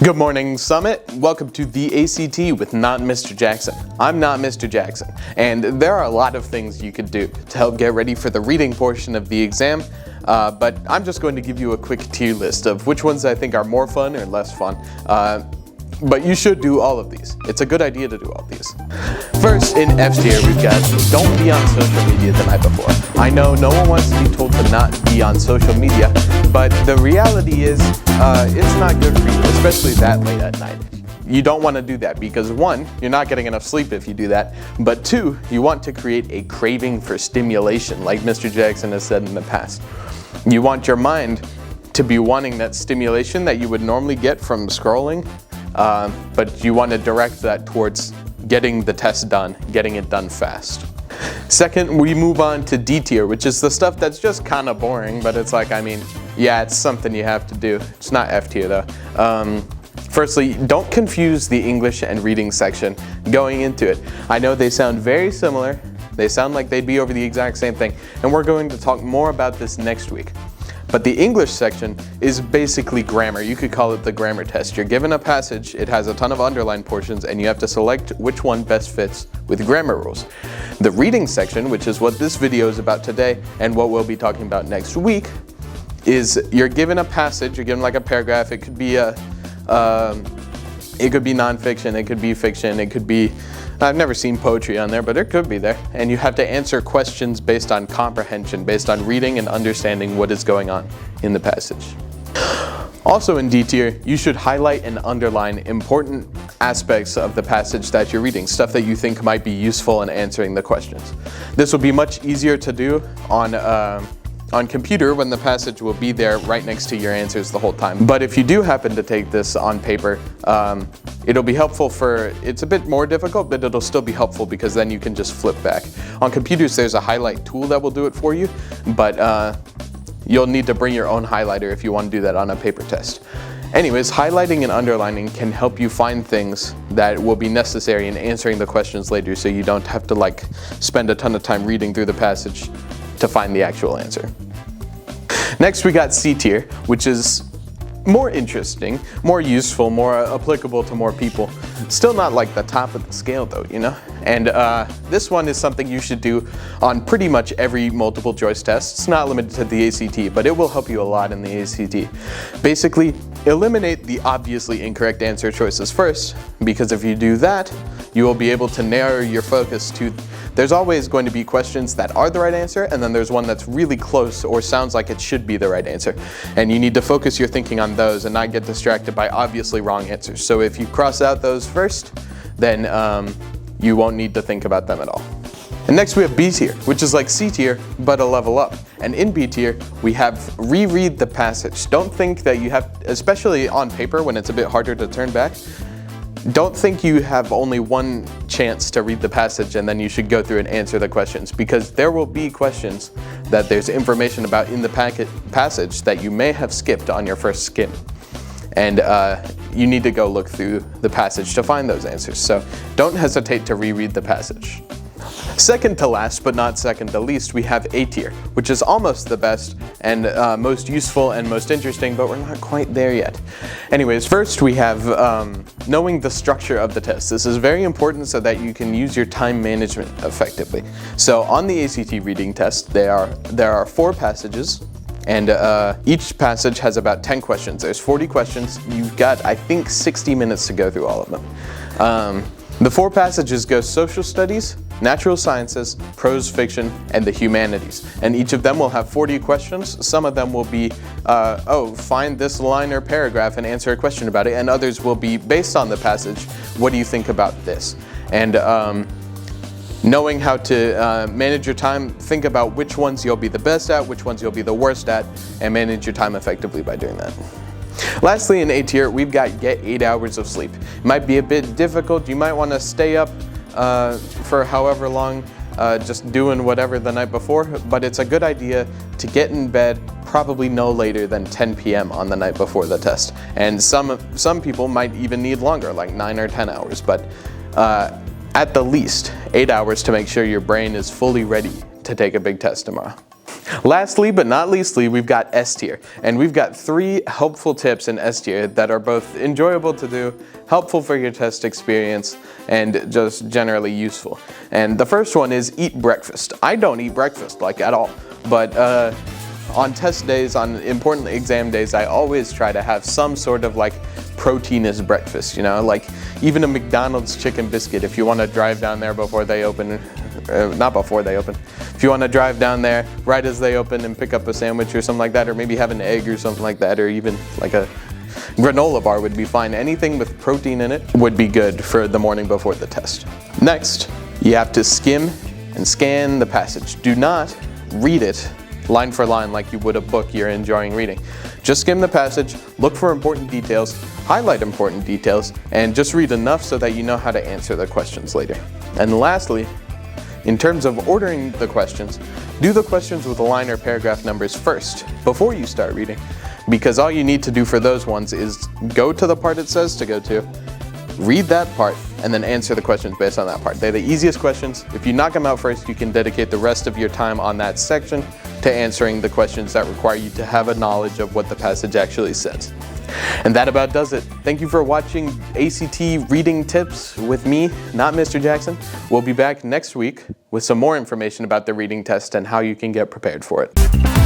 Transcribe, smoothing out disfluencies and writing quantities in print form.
Good morning, Summit. Welcome to the ACT with Not Mr. Jackson. I'm Not Mr. Jackson, and there are a lot of things you could do to help get ready for the reading portion of the exam, but I'm just going to give you a quick tier list of which ones I think are more fun or less fun. But you should do all of these. It's a good idea to do all of these. First, in F tier, we've got don't be on social media the night before. I know no one wants to be told to not be on social media, but the reality is it's not good for you, especially that late at night. You don't want to do that because one, you're not getting enough sleep if you do that, but two, you want to create a craving for stimulation, like Mr. Jackson has said in the past. You want your mind to be wanting that stimulation that you would normally get from scrolling, but you want to direct that towards getting the test done, getting it done fast. Second, we move on to D tier, which is the stuff that's just kind of boring, but it's like, yeah, it's something you have to do. It's not F tier though. Firstly, don't confuse the English and reading section going into it. I know they sound very similar. They sound like they'd be over the exact same thing, and we're going to talk more about this next week. But the English section is basically grammar. You could call it the grammar test. You're given a passage, it has a ton of underlined portions, and you have to select which one best fits with grammar rules. The reading section, which is what this video is about today and what we'll be talking about next week, is you're given a passage, you're given like a paragraph. It could be nonfiction, it could be fiction, it could be, I've never seen poetry on there, but it could be there. And you have to answer questions based on comprehension, based on reading and understanding what is going on in the passage. Also in D tier, you should highlight and underline important aspects of the passage that you're reading, stuff that you think might be useful in answering the questions. This will be much easier to do on computer when the passage will be there right next to your answers the whole time. But if you do happen to take this on paper, it'll be helpful it's a bit more difficult, but it'll still be helpful because then you can just flip back. On computers, there's a highlight tool that will do it for you, but you'll need to bring your own highlighter if you want to do that on a paper test. Anyways, highlighting and underlining can help you find things that will be necessary in answering the questions later, so you don't have to spend a ton of time reading through the passage to find the actual answer. Next we got C tier, which is more interesting, more useful, more applicable to more people. Still not like the top of the scale though, you know? And this one is something you should do on pretty much every multiple choice test. It's not limited to the ACT, but it will help you a lot in the ACT. Basically, eliminate the obviously incorrect answer choices first, because if you do that, you will be able to narrow your focus to, there's always going to be questions that are the right answer, and then there's one that's really close or sounds like it should be the right answer. And you need to focus your thinking on those and not get distracted by obviously wrong answers. So if you cross out those first, then you won't need to think about them at all. And next we have B tier, which is like C tier, but a level up. And in B tier, we have reread the passage. Don't think that you have, especially on paper when it's a bit harder to turn back, don't think you have only one chance to read the passage and then you should go through and answer the questions, because there will be questions that there's information about in the passage that you may have skipped on your first skim. And you need to go look through the passage to find those answers. So don't hesitate to reread the passage. Second to last, but not second to least, we have A tier, which is almost the best and most useful and most interesting, but we're not quite there yet. Anyways, first we have knowing the structure of the test. This is very important so that you can use your time management effectively. So on the ACT reading test, there are 4 passages, and each passage has about 10 questions. There's 40 questions. You've got, I think, 60 minutes to go through all of them. The 4 passages go social studies, natural sciences, prose fiction, and the humanities. And each of them will have 40 questions. Some of them will be, find this line or paragraph and answer a question about it. And others will be based on the passage, what do you think about this? And knowing how to manage your time, think about which ones you'll be the best at, which ones you'll be the worst at, and manage your time effectively by doing that. Lastly, in A tier, we've got get 8 hours of sleep. It might be a bit difficult. You might want to stay up for however long, just doing whatever the night before, but it's a good idea to get in bed probably no later than 10 p.m. on the night before the test. And some people might even need longer, like 9 or 10 hours, but at the least 8 hours to make sure your brain is fully ready to take a big test tomorrow. Lastly, but not leastly, we've got S tier, and we've got 3 helpful tips in S tier that are both enjoyable to do, helpful for your test experience, and just generally useful. And the first one is eat breakfast. I don't eat breakfast, like, at all, but on test days, on important exam days, I always try to have some sort of like proteinous breakfast, you know, like even a McDonald's chicken biscuit if you want to drive down there before they open, not before they open, if you want to drive down there right as they open and pick up a sandwich or something like that, or maybe have an egg or something like that, or even like a granola bar would be fine. Anything with protein in it would be good for the morning before the test. Next, you have to skim and scan the passage. Do not read it line for line like you would a book you're enjoying reading. Just skim the passage, look for important details, highlight important details, and just read enough so that you know how to answer the questions later. And lastly, in terms of ordering the questions, do the questions with the line or paragraph numbers first, before you start reading, because all you need to do for those ones is go to the part it says to go to, read that part, and then answer the questions based on that part. They're the easiest questions. If you knock them out first, you can dedicate the rest of your time on that section to answering the questions that require you to have a knowledge of what the passage actually says. And that about does it. Thank you for watching ACT Reading Tips with me, not Mr. Jackson. We'll be back next week with some more information about the reading test and how you can get prepared for it.